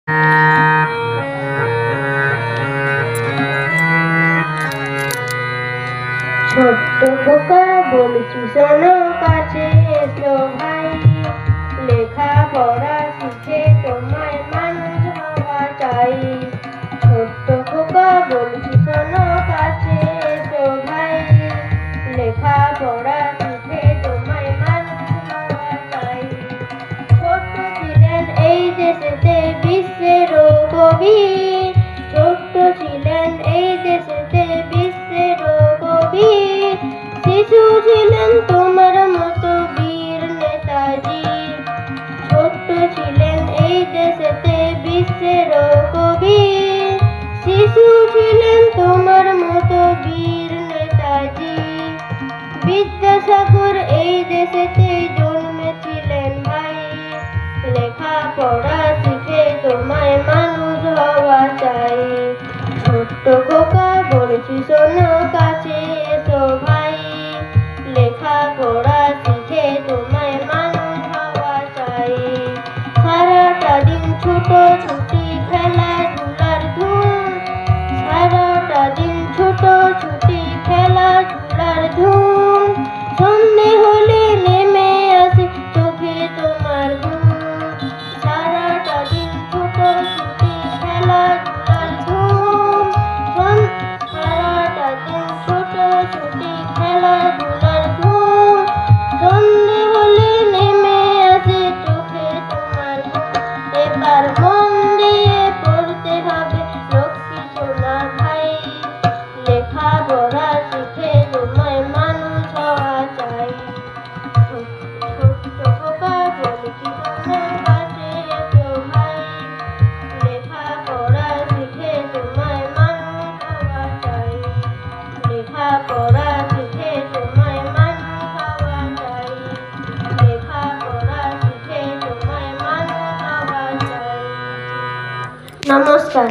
ছোট্ট খোকা বলছি শোনো, কাছে এসো ভাই, লেখা পড়া শিখে তোমায় মানুষ হওয়া চাই। ছোট্ট খোকা বলছি শোনো, কাছে এসো ভাই, লেখা পড়া শিখে তোমায় মানুষ হওয়া চাই। ছোট্ট ছিলেন এই দেশেতে বিশ্বেরও কবি, ছোট্ট ছিলেন এই দেশেতে বিশ্বেরও কবি, শিশু ছিলেন তোমার মতো বীর নেতাজি। ছোট্ট ছিলেন এই দেশেতে বিশ্বেরও কবি, শিশু ছিলেন তোমার মতো বীর নেতাজি। বিদ্যাসাগর এই দেশেতে জন্মেছিলেন ভাই, লেখা পড়া শিখে তোমায় মানুষ হওয়া চাই। ছোট্ট খোকা বলছি শোনো, কাছে এসো ভাই, লেখা পড়া শিখে তোমায় মানুষ হওয়া চাই। সারাটা দিন ছুটোছুটি খেলাধুলার ধুম, সারাটা দিন ছুটোছুটি খেলাধুলার ধুম, সন্ধে হলে নেমে আসে চোখে তোমার ঘুম। সারাটা দিন ছুটোছুটি খেলাধুলার ধুম, সারাটা দিন ছুটোছুটি খেলাধুলার ধুম, সন্ধে হলে নেমে আসে চোখে তোমার ঘুম। এবার মন দিয়ে পড়তে হবে লক্ষ্মী সোনা ভাই, লেখা পড়া শিখে তোমায় মানুষ হওয়া চাই। ছোট্ট খোকা বলছি শোনো, কাছে এসো ভাই, লেখা পড়া শিখে তোমায় মানুষ হওয়া চাই। লেখা পড়া শিখে তোমায় মানুষ হওয়া চাই। লেখা পড়া শিখে তোমায় মানুষ হওয়া চাই। নমস্কার।